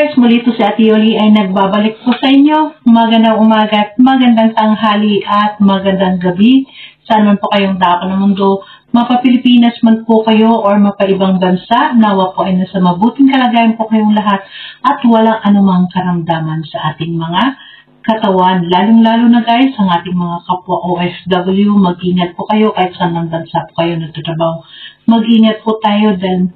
guys, muli ito si Ate Yoli ay nagbabalik po sa inyo. Magandang umaga at magandang tanghali at magandang gabi. Saan man po kayong dako ng mundo, mapa-Pilipinas man po kayo or mapa-ibang bansa, nawa po ay nasa mabuting kalagayan po kayong lahat at walang anumang karamdaman sa ating mga katawan. Lalong-lalo na guys, ang ating mga kapwa OFW, mag-ingat po kayo kahit saan ng bansa po kayo nagtatrabaho. Mag-ingat po tayo dahil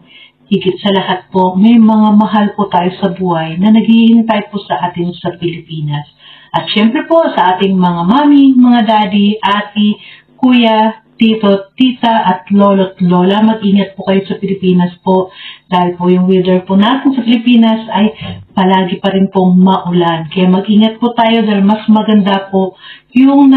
higit sa lahat po, may mga mahal po tayo sa buhay na naghihintay po sa atin sa Pilipinas. At syempre po sa ating mga mami, mga daddy, ate, kuya, tito, tita, at lolo't lola, mag-ingat po kayo sa Pilipinas po. Dahil po yung weather po natin sa Pilipinas ay palagi pa rin pong maulan. Kaya mag-ingat po tayo dahil mas maganda po yung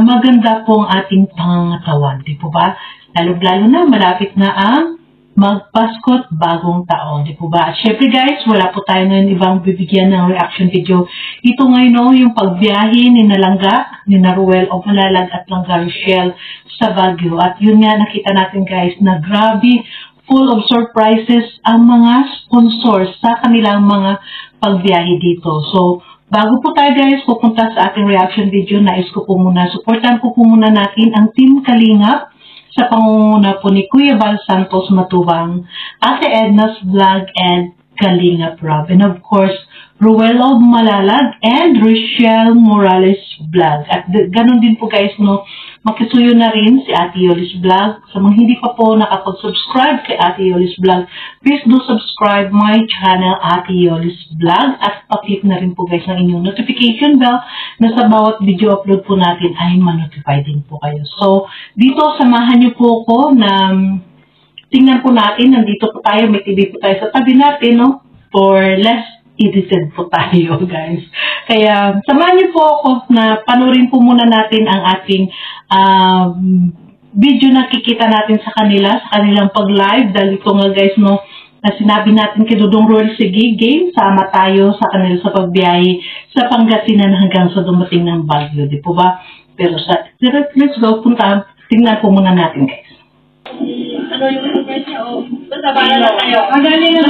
maganda po ang ating pangangatawan. Di po ba? Lalo-lalo na, malapit na ang magpasko't bagong taon, di po ba? At syempre guys, wala po tayo ngayon ibang bibigyan ng reaction video. Ito ngayon yung pagbiyahe ni Nalangga, ni Ruel o Malalag at Langga Rochelle sa Baguio. At yun nga nakita natin guys na grabe, full of surprises ang mga sponsors sa kanilang mga pagbiyahe dito. So, bago po tayo guys pupunta sa ating reaction video, nais ko po muna, supportan po muna natin ang Team Kalingap sa pangunguna po ni Kuya Val Santos Matubang, Ate Edna's Vlog, and Kalingap Rob. And of course, Ruel of Malalag and Rochelle Morales Vlog. At ganun din po guys, no, makisuyo na rin si Ate Yoli's Vlog. Sa mga hindi pa po nakapag-subscribe kay Ate Yoli's Vlog, please do subscribe my channel, Ate Yoli's Vlog. At paklik na rin po guys ng inyong notification bell na sa bawat video upload po natin ay ma-notify din po kayo. So, dito samahan niyo po ko na tingnan po natin, nandito po tayo, may TV po tayo sa tabi natin, no? For less edited po tayo, guys. Kaya, samahan niyo po ako na panurin po muna natin ang ating video na kikita natin sa kanila, sa kanilang pag-live. Dahil ito nga, guys, no, na sinabi natin kay Dudong Roel, sige, game, sama tayo sa kanila sa pagbiyahe sa Pangasinan hanggang sa dumating ng Baguio, di po ba? Pero let's go, tingnan po muna natin, guys. Ano yung surprise niya o basta bala lang kayo. Magaling yung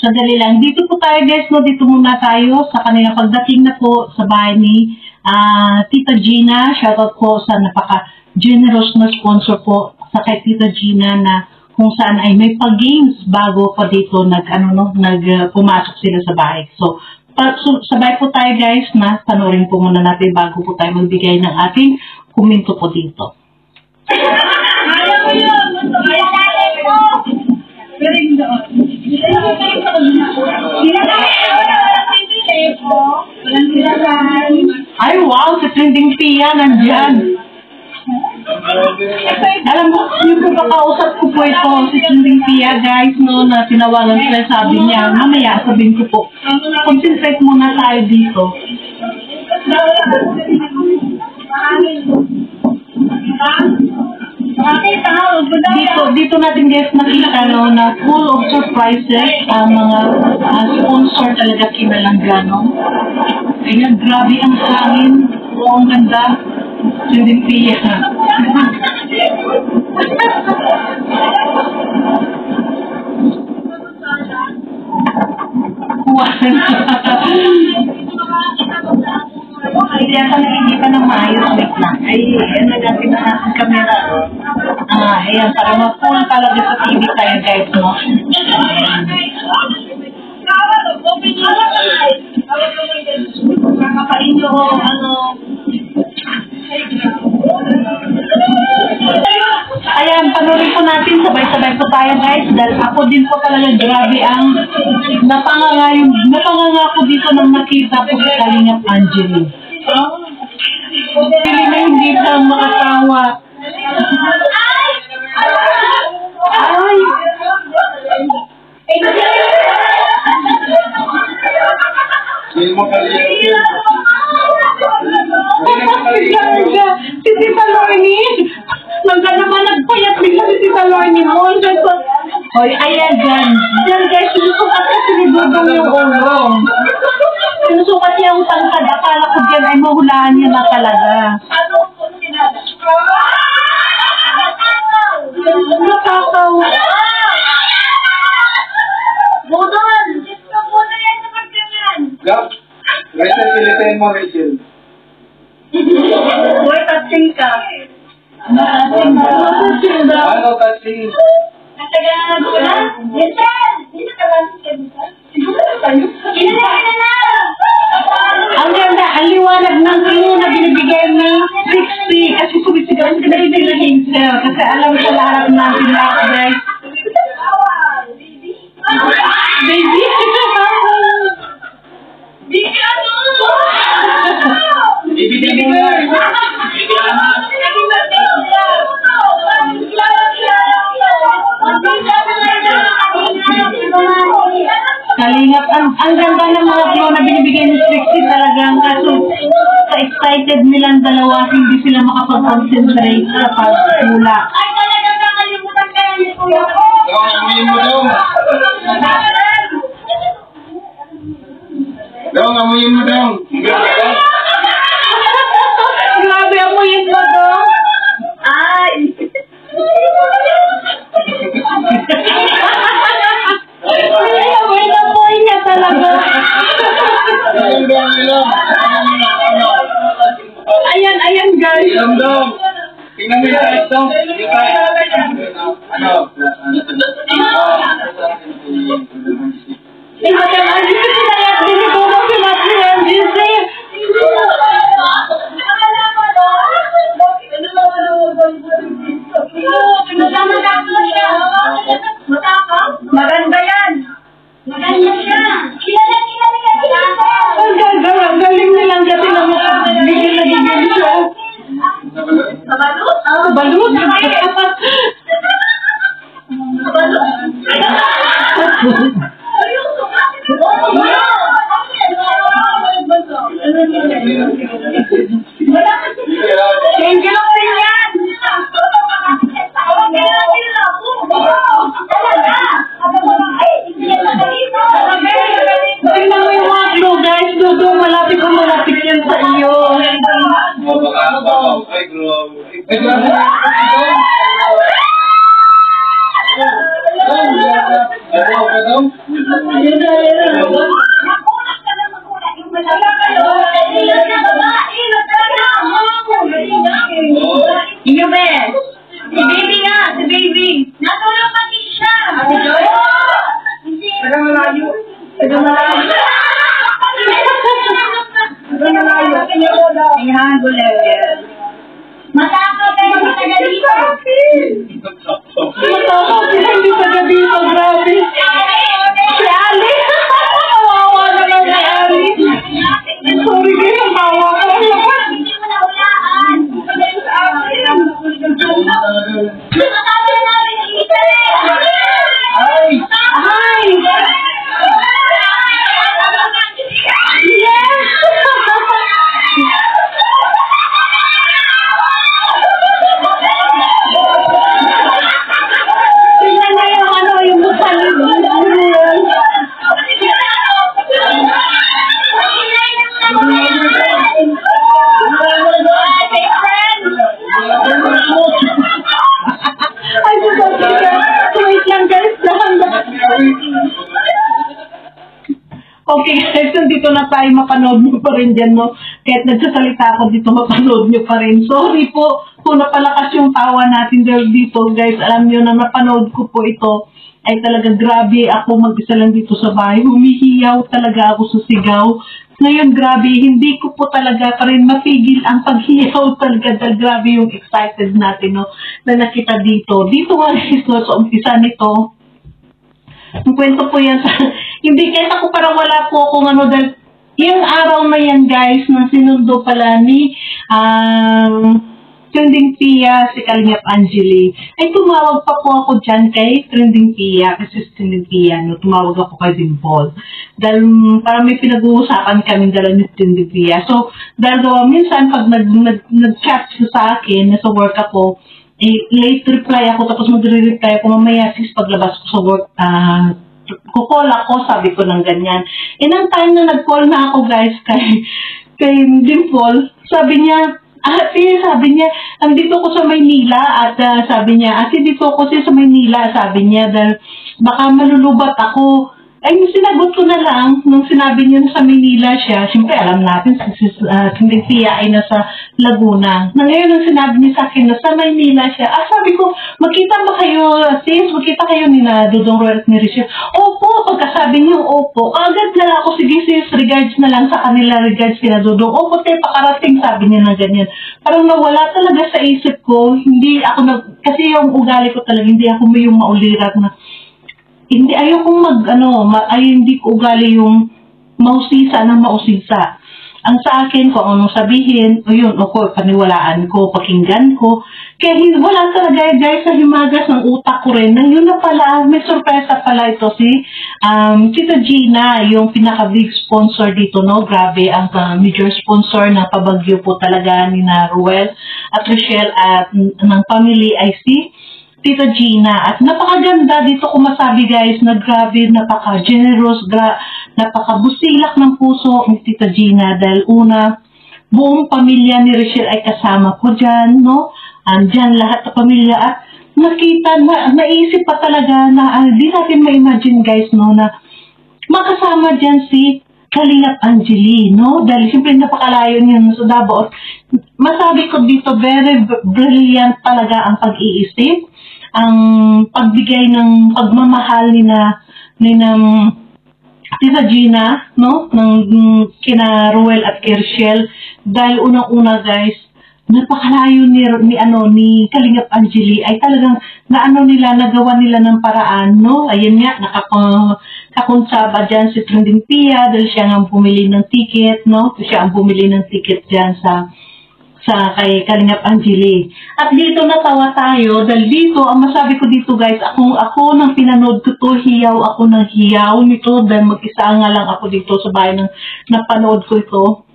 Sandali lang. Dito po tayo guys, no? Dito muna tayo sa kanilang pagdating na po sa bahay ni Tita Gina. Shoutout po sa napaka-generous na sponsor po sa kay Tita Gina na kung saan ay may pag-games bago pa dito pumasok sila sa bahay. So, sabay po tayo guys na panoorin po muna natin bago po tayo magbigay ng ating komento po dito. Ayaw mo yun! Pinalalim mo! Piring doon. Walang silakan. Ay wow! Si Trending Pia nandyan! Alam mo, yung pagkakausap ko po ito, si Trending Pia guys, no, na tinawagan sila, sabi niya, mamaya sabihin ko po, concentrate muna tayo dito. Dito natin guys nakita, no, na full of surprises ang mga sponsor talaga kinalangga, no. Ayan, grabe ang hangin. Ang ganda. Hindi piya. Hindi ata nakikita ng maayos. Wait lang. Ay, nagagin na natin camera. Ayan, para ma-full talaga sa TV tayo guys, no? Kakapain nyo, ayan, panurin po natin, sabay-sabay po tayo guys, dahil ako din po talaga grabe ang napanganga ko dito nang nakita po sa Kalingap Angeli. Pili na hindi siya makatawa. Ay! Si Tita Lorny! Naman nagpayat bigla si Tita Lorny mo. Hoy, ayan dyan. Dyan guys, sinusukat ka sinibudong yung ulo. Sinusukat niya ang tangkad. Akala ko dyan ay mahulaan niya na talaga. Nakakaw. mo, Rachel? Boy, touching ka. Ano touching? Natagal ko na. Minsan! Minsan ka lang siya, minsan? Siguro na tayo. Kinalain na! Ang ganda, ang liwanag ng clue na binibigay ni 60 kasi sumisigaw si Baby Angel kasi alam sa lahat natin lahat guys. Baby! Ibigay mo na. Ibigay mo na. Kalingap, ang ganda ng mga clue na binibigay ni Trixie talagang kaso sa excited nilang dalawa hindi sila makapag-concentrate sa pagmula. Ay, talagang nakalimutan ka na ni Kuya. Amuyin mo daw. Dong, amuyin mo daw. Grabe, amuyin mo to. Ay! Amoy na amoy niya talaga. Ayan, ayan guys. Ilam daw. Tingnan mo yung eyes daw. Ano? Ito yung agis na yan. Diniguro si Matthew and Disney. Maganda yan! Maganda siya! Kilala Ang galing nilang kasi na bigyan na bigyan siya. Sa balut? Balut. Thank you lang rin yan! Tingnan mo yung mga clue guys. Dudo, malapit yan sa iyo. Ay, grabe. Iyo, Ben! Si Baby nga! Si Baby! Natulog pati siya! Tagang malayo! Tagang malayo! Tagang malayo! Tingnan ko level. Matakaw kayo matagal dito! Matapos sila hindi sa gabi ito. Grabe. Si Ali. Kawawa na lang si Ali. Sorry guys, ang tawa ko. Hindi mo naulaan! Matakaw namin ang isa rin! Ay! Hi! Yes! Tingnan na yung ano, yung mukha niya. Ay, wait lang guys. Okay guys, nandito na tayo, mapanood nyo pa rin dyan, no? Kahit nagsasalita ako dito, mapanood nyo pa rin. Sorry po kung napalakas yung tawa natin dito, guys. Alam nyo na napanood ko po ito. Ay talaga grabe ako mag-isa lang dito sa bahay. Humihiyaw talaga ako sa sigaw. Ngayon grabe, hindi ko po talaga pa rin mapigil ang paghiyaw talaga. Dahil grabe yung excited natin, no? Na nakita dito. Dito nga guys, no, sa umpisa nito. Ang kwento po yan sa, hindi kahit ako parang wala po akong ano, dahil yung araw na yan guys, na sinundo pala ni Trending Pia, si Kalingap Angeli, ay tumawag pa po ako dyan kay Trending Pia, kasi si Trending Pia, no, tumawag ako kay Dimple. Dahil parang may pinag-uusapan kami dala ni Trending Pia. So, dahil minsan pag nag-chat siya sa akin, nasa work ako, late reply ako, tapos magre-reply ako mamaya sis paglabas ko sa work, kukall ako, sabi ko ng ganyan. Ang time na nag-call na ako guys kay Dimple, sabi niya, sabi niya, andito ko sa Maynila at sabi niya, dito ko sa Maynila, sabi niya, dahil baka malulubat ako. Ay, sinagot ko na lang, nung sinabi niya na sa Manila siya, siyempre alam natin, si Pia ay nasa Laguna. Na ngayon, nung sinabi niya sa akin na sa Manila siya, sabi ko, magkita ba kayo, sis? Magkita kayo ni na Dudong Roel at ni Richelle? Opo, pagkasabi niyo, opo. Agad na ako, sige sis, regards na lang sa kanila, regards kina Dudong. Opo, te, pakarating, sabi niya na ganyan. Parang nawala talaga sa isip ko, hindi ako kasi yung ugali ko talaga, hindi ako yung maulirat na, hindi, ayokong hindi ko ugali yung mausisa ng mausisa. Ang sa akin, kung anong sabihin, yun, paniwalaan ko, pakinggan ko. Kaya wala talaga, guys, sa himagas ng utak ko rin. Nang yun na pala, may sorpresa pala ito si Tita Gina, yung pinaka-big sponsor dito, no? Grabe, ang major sponsor ng pabagyo po talaga ni na Roel at Richelle at ng family ay si Tita Gina. At napakaganda dito ko masabi, guys, na grabe, napaka-generous, napaka-busilak ng puso ni Tita Gina. Dahil una, buong pamilya ni Richelle ay kasama ko dyan, no? Andyan lahat ng pamilya at nakita, naisip pa talaga na di natin ma-imagine, guys, no, na makasama dyan si Kalingap Angeli, no? Dahil siyempre napakalayo niya sa Davao. Masabi ko dito, very brilliant talaga ang pag-iisip, ang pagbigay ng pagmamahal ni Tita Gina, no? Ng kina Roel at Richelle. Dahil unang-una, guys, napakalayo ni Kalingap Angeli ay talagang nagawa nila ng paraan, no? Ayun nga, nakakunsaba dyan si Trending Pia dahil siya ang bumili ng ticket, no? Siya ang bumili ng ticket dyan sa kay Kalingap Angeli. At dito natawa tayo dahil dito, ang masabi ko dito, guys, ako nang pinanood ko to, hiyaw ako ng hiyaw nito dahil mag-isa nga lang ako dito sa bahay nang napanood ko ito.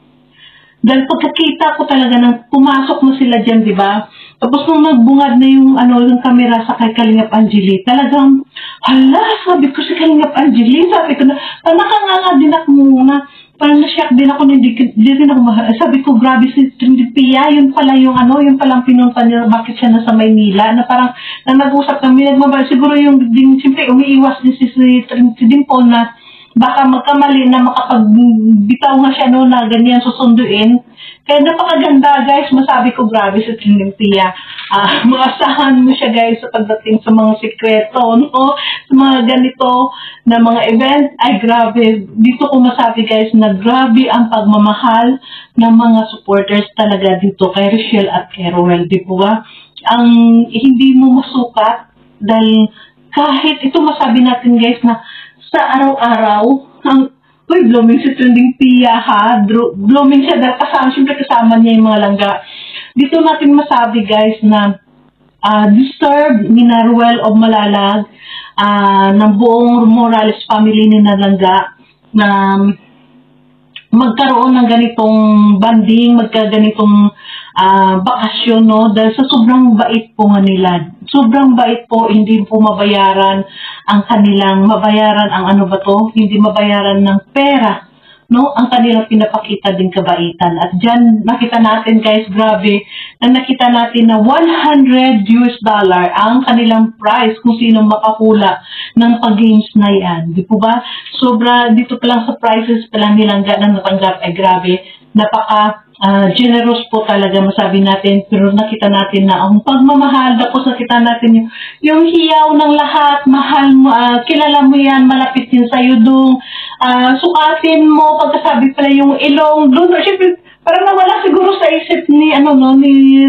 Dahil pagkakita ko talaga nang pumasok na sila dyan, di ba? Tapos nung nagbungad na yung camera sa kay Kalingap Angeli, talagang, hala, sabi ko si Kalingap Angeli, sabi ko na, nakanganga din ako muna. Parang na-shock din ako, hindi rin ako sabi ko, grabe si Trinity Pia, yun pala yung yung palang pinunta niya, bakit siya nasa Maynila, na parang, nag-usap kami, siguro yung, siyempre, umiiwas din si Trinity din po na, baka magkamali na makapagbitaw nga siya noon na ganyan susunduin. Kaya napakaganda, guys, masabi ko, grabe si Trinity Pia. Maasahan mo siya, guys, sa pagdating sa mga sikreto, no? Sa mga ganito na mga event, ay grabe. Dito ko masabi, guys, na grabe ang pagmamahal ng mga supporters talaga dito kay Richelle at kay Roel, di po ba? Ang hindi mo masukat dahil kahit ito masabi natin, guys, na sa araw-araw, blooming si Trending Pia, ha? Blooming siya dahil siyempre kasama niya yung mga langga. Dito natin masabi, guys, na disturbed ni na Roel of Malalag, ng buong Morales family ni na langga, na magkaroon ng ganitong banding, magkaganitong bakasyon, no? Dahil sa sobrang bait po nga nila. Sobrang bait po, hindi po mabayaran ang kanilang, hindi mabayaran ng pera, no? Ang kanilang pinapakita din kabaitan. At dyan, nakita natin, guys, grabe, nakita natin na $100 ang kanilang price kung sino makahula ng pag-games na yan. Di po ba? Sobra, dito pa lang sa prices pa lang nilang na natanggap, ay grabe, generous po talaga, masabi natin. Pero nakita natin na ang pagmamahal, tapos nakita natin yung hiyaw ng lahat, mahal mo, kilala mo yan, malapit din sa'yo doon, sukatin mo, pagkasabi pala yung ilong, doon, syempre, parang nawala siguro sa isip ni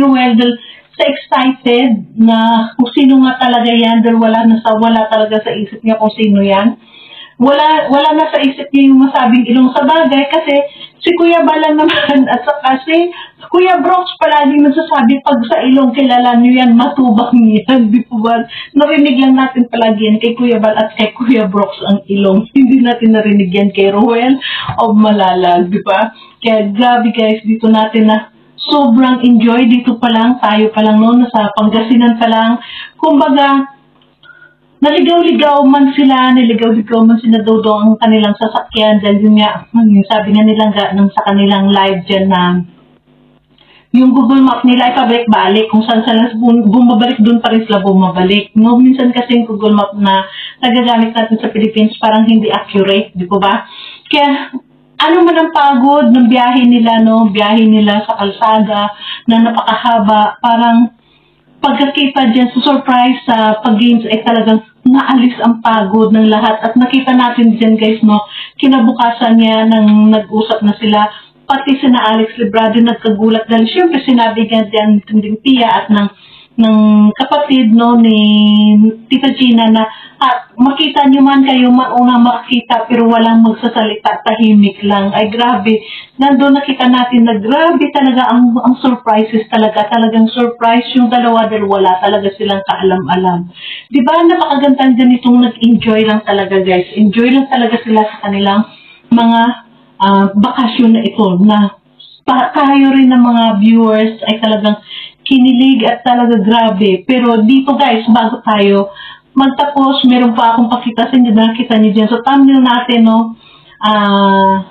Roel, sa excited na kung sino nga talaga yan, dahil wala talaga sa isip niya kung sino yan. Wala na sa isip niya yung masabing ilong sa bagay kasi si Kuya Balan naman at saka si Kuya Brox palaging nagsasabi pag sa ilong kilala niyo yan, matubang yan, di po ba? Narinig lang natin palagi yan kay Kuya Bal at kay Kuya Brox ang ilong. Hindi natin narinig yan kay Roel of Malalag, di ba? Kaya grabe, guys, dito natin na sobrang enjoy dito pa lang, tayo pa lang noon, nasa Pangasinan pa lang. Kumbaga, naligaw-ligaw man sila Dodong ang kanilang sasakyan dahil yun nga, sabi nga nila nung sa kanilang live dyan na yung Google Map nila ay pabalik-balik kung saan sila bumabalik, doon pa rin sila bumabalik. No? Minsan kasi yung Google Map na nagagamit natin sa Philippines parang hindi accurate, di po ba? Kaya, ano man ang pagod ng biyahe nila, no? Biyahe nila sa kalsada na napakahaba, parang pagkakita dyan sa surprise sa pag-games ay talagang naalis ang pagod ng lahat. At nakita natin dyan guys, no? Kinabukasan niya nang nag-usap na sila, pati sina Alex Librado nagkagulat dahil syempre sinabi niya dyan ng Pia at ng kapatid no ni Tita Gina na makita nyo man kayo unang makita pero walang magsasalita, tahimik lang. Ay grabe, nandun nakita natin na grabe talaga ang surprises talagang surprise yung dalawa dahil wala talaga silang kaalam-alam. Diba napakagandang ganitong nag-enjoy lang talaga guys, enjoy lang talaga sila sa kanilang mga bakasyon na ito na kayo rin ng mga viewers ay talagang kinilig at talaga grabe. Pero dito guys, bago tayo magtapos, meron pa akong pakita sa inyo, nakita niyo dyan. So thumbnail natin, no,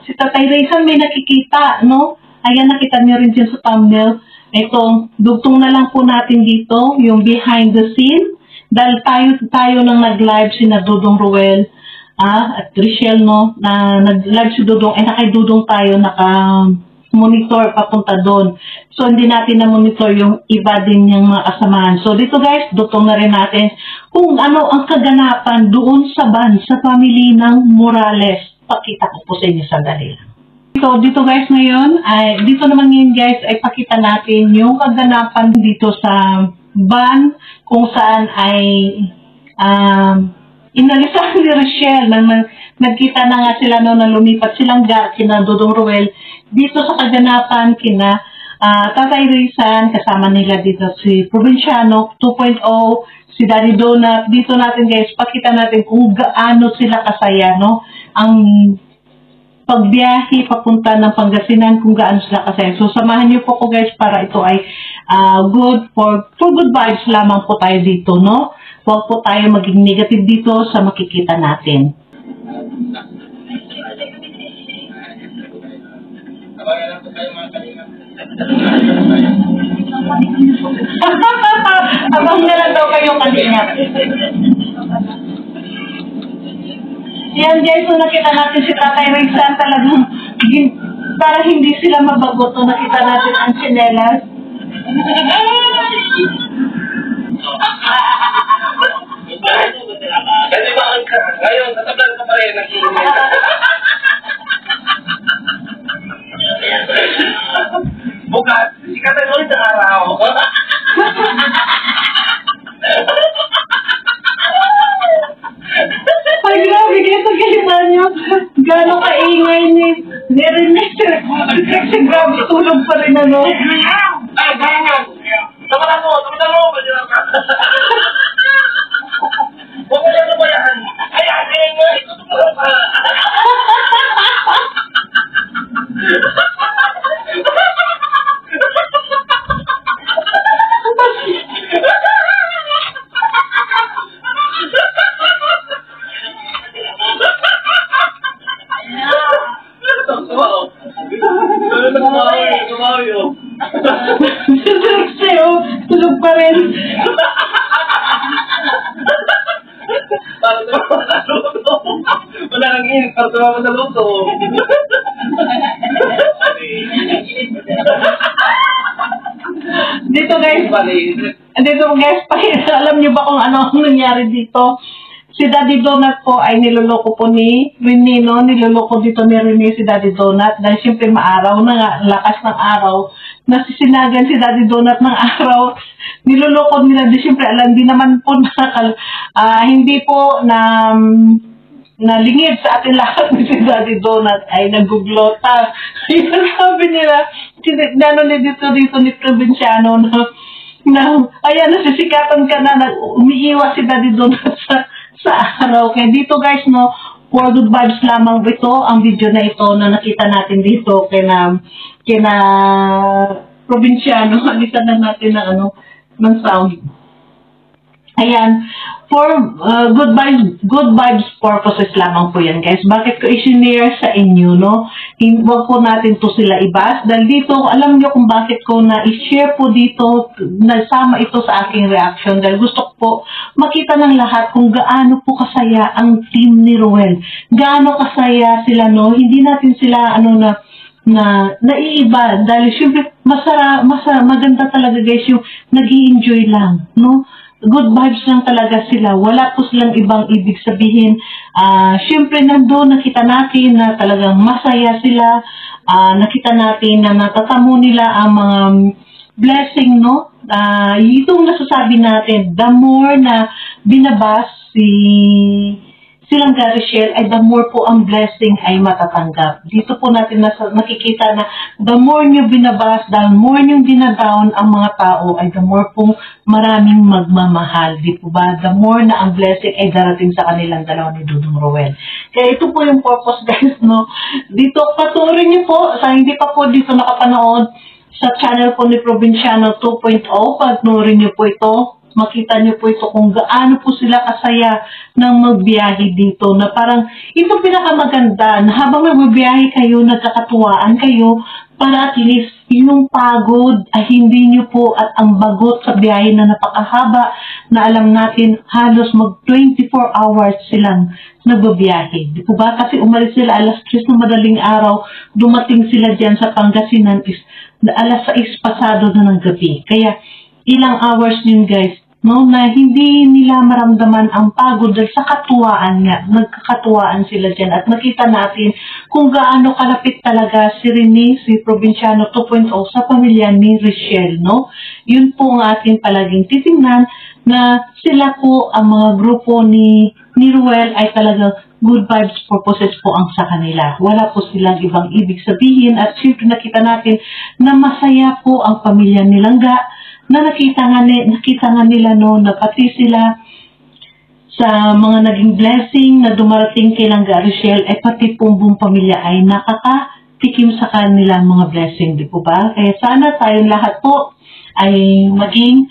si Tatay Raysan may nakikita, no, ayan nakita niyo rin dyan sa thumbnail. Ito, dugtong na lang po natin dito, yung behind the scene. Dahil tayo nang nag-live si na Dudong Ruel, at Richelle, no, na nag-live si Dudong, kay Dudong tayo monitor papunta doon. So, hindi natin na-monitor yung iba din yung mga kasamahan. So, dito guys, dutong na rin natin kung ano ang kaganapan doon sa family ng Morales. Pakita ko po sa inyo sandali lang. So, dito guys ngayon, dito naman ngayon guys, ay pakita natin yung kaganapan dito sa van kung saan ay inalisan ni Richelle na nagkita na nga sila na lumipat silang kina Dudong Ruel dito sa kaganapan kina Tatay Raysan, kasama nila dito si Provinciano 2.0, si Daddy Donut. Dito natin guys, pakita natin kung gaano sila kasaya, no? Ang pagbiyahe papunta ng Pangasinan, kung gaano sila kasaya. So samahan niyo po ko guys para ito ay good for good vibes lamang po tayo dito, no? Huwag po tayo maging negative dito sa makikita natin. Abang na lang daw kayo kanina. Yan guys, so nakita natin si Tatay Raysan talagang para hindi sila mabagot. So nakita natin ang tsinelas. Kasi ba ngayon, tatablan ko pa rin ng bukas, sikatan ulit ang araw. Ay, grabe kayo sa kalitan nyo. Gano'ng kaingay ni Rene. Kasi grabe, tulog pa rin ano. Ay, ganyan. Tamalan mo. Huwag mo lang ba yan? Ay, asin mo. Itutulog pa. Tulog pa rin. Wala kang init, para tumawa sa luto. Dito guys, alam niyo ba kung ano ang nangyari dito? Si Daddy Donut po ay niloloko po ni Rene, no? Niloloko dito ni Rene si Daddy Donut dahil siyempre maaraw na nga, lakas ng araw. Nasisinagan si Daddy Donut ng araw. Niloloko nila, di siyempre alam, di naman po hindi po nalingid sa atin lahat ni si Daddy Donut ay naguglota. Yun sabi nila, dito ni Provinciano ayan, nasisikatan ka na, umiiwas si Daddy Donut sa araw. Kaya dito guys, no, for good vibes lamang ito, ang video na ito na nakita natin dito kina Provinciano. Alitan na natin ng ng sound. Ayan, for good vibes purposes lamang po yan, guys. Bakit ko i-share sa inyo, no? Huwag po natin to sila ibas. Dahil dito, alam nyo kung bakit ko na i-share po dito, nasama ito sa aking reaction. Dahil gusto ko po makita ng lahat kung gaano po kasaya ang team ni Ruel. Gaano kasaya sila, no? Hindi natin sila, naiiba. Dahil syempre, maganda talaga, guys, yung nag-i-enjoy lang, no? Good vibes lang talaga sila. Wala po silang ibang ibig sabihin. Siyempre, nandun, nakita natin na talagang masaya sila. Nakita natin na natatamo nila ang mga blessing, no? Itong nasasabi natin, the more na binabas silang Rochelle, ay the more po ang blessing ay matatanggap. Dito po natin nakikita na the more nyo binabas, the more nyo dinadown ang mga tao, ay the more pong maraming magmamahal. Di po ba? The more na ang blessing ay darating sa kanilang dalawa ni Dudong Ruel. Kaya ito po yung purpose, guys, no? Dito, patuloy nyo po, sa hindi pa po dito nakapanood sa channel po ni Provinciano 2.0, patuloy nyo po ito. Makita niyo po ito kung gaano po sila kasaya ng magbiyahe dito. Na parang ito pinakamaganda na habang magbiyahe kayo, nagkakatuwaan kayo para at least yung pagod ay hindi niyo po at ang bagot sa biyahe na napakahaba na alam natin halos mag 24 hours silang nagbabiyahe. Di po ba? Kasi umalis sila alas 3 ng madaling araw, dumating sila dyan sa Pangasinan is alas 6 pasado na ng gabi. Kaya ilang hours yun, guys, no, na hindi nila maramdaman ang pagod dahil sa katuwaan nga. Nagkakatuwaan sila dyan at nakita natin kung gaano kalapit talaga si Rene, si Provinciano 2.0 sa pamilya ni Rochelle, no? Yun po ang ating palaging titingnan na sila po, ang mga grupo ni Ruel ay talagang good vibes purposes po ang sa kanila. Wala po silang ibang ibig sabihin at syempre nakita natin na masaya po ang pamilya ni Langga na nakita nga nila, no, na pati sila sa mga naging blessing na dumarating kay Langga Rochelle ay pati pong buong pamilya ay nakakatikim sa kanilang mga blessing, di po ba? Kaya sana tayong lahat po ay maging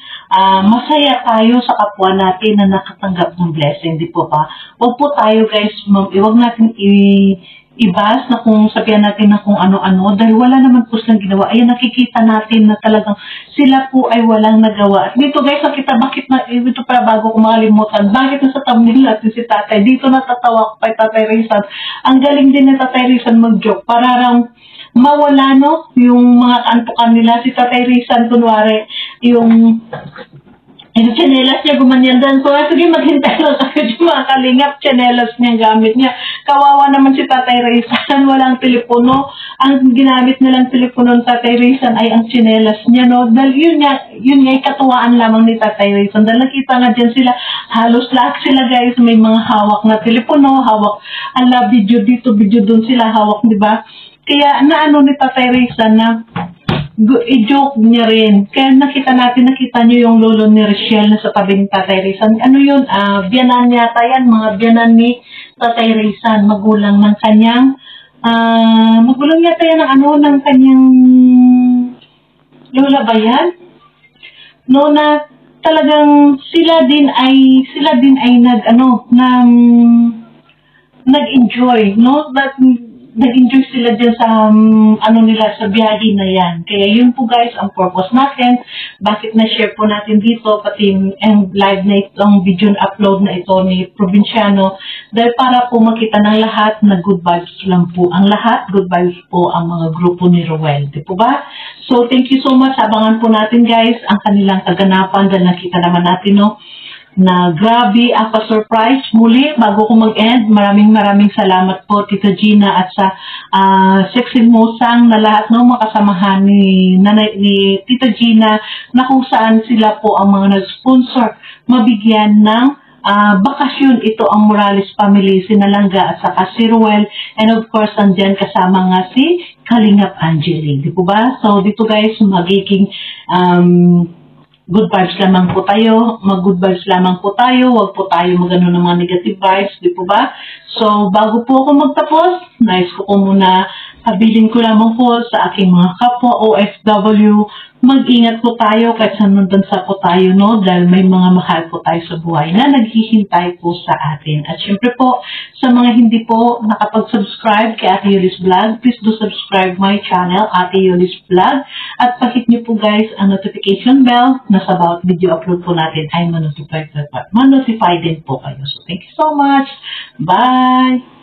masaya tayo sa kapwa natin na nakatanggap ng blessing, di po ba? Huwag po tayo, guys, huwag natin ibas na kung sabihan natin na kung ano-ano dahil wala naman po silang ginawa. Ayan, nakikita natin na talagang sila po ay walang nagawa. At dito, guys, nakita bakit na, ito para bago ko makalimutan, bakit na sa thumbnail natin si Tatay, dito natatawa ko kay Tatay Rizal. Ang galing din ni Tatay Rizal mag-joke para raw mawala, no, yung mga kantukan nila. Si Tatay Rizal, kunwari, yung chanelas niya gumanyan doon. So, sige, maghintay lang kayo yung mga kalingap. Chanelas niya gamit niya. Kawawa naman si Tatay Rizal. Walang telepono. Ang ginamit nilang telepono ng Tatay Rizal ay ang chanelas niya, no? Dahil yun nga, katuwaan lamang ni Tatay Rizal. Dahil nakita nga dyan sila, halos lahat sila, guys, may mga hawak na telepono, hawak, video dito, video doon sila hawak, di ba? Kaya, naano ni Tatay Rizal na, i-joke niya rin. Kaya nakita nyo yung lolo ni Rochelle na sa tabi ni Tatay Rizal. Ano yun? Biyanan yata yan. Mga biyanan ni Tatay Rizal. Magulang ng kanyang, magulang yata yan ng kanyang lola ba yan? No, na talagang sila din ay nag-enjoy, no? Nag-enjoy sila dyan sa, sa biyahe na yan. Kaya yun po, guys, ang purpose natin. Bakit na-share po natin dito, pati ang live na itong video upload na ito ni Provinciano. Dahil para po makita ng lahat na good vibes lang po. Ang lahat, good vibes po ang mga grupo ni Ruel. Di po ba? So, thank you so much. Abangan po natin, guys, ang kanilang kaganapan. Dahil nakita naman natin, no, na grabe ako surprise. Muli, bago ko mag-end, maraming salamat po Tita Gina at sa Sexy Musang na lahat ng makasamahan ni Tita Gina na kung saan sila po ang mga nag-sponsor mabigyan ng bakasyon. Ito ang Morales family, si Langga at saka si Ruel, and of course andyan kasama nga si Kalingap Angeli, di po ba? So dito, guys, magiging good vibes lamang po tayo, mag-good vibes lamang po tayo, huwag po tayo magano ng mga negative vibes, di po ba? So, bago po ako magtapos, nais ko muna Abilin ko lamang po sa aking mga kapwa OFW, mag-ingat po tayo kahit saan man bansa po tayo, no? Dahil may mga mahal po tayo sa buhay na naghihintay po sa atin. At syempre po, sa mga hindi po nakapag-subscribe kay Ate Yulis Vlog, please do subscribe my channel, Ate Yulis Vlog. At pakit niyo po guys ang notification bell na sa bawat video upload po natin ay manotify din po kayo. So thank you so much. Bye!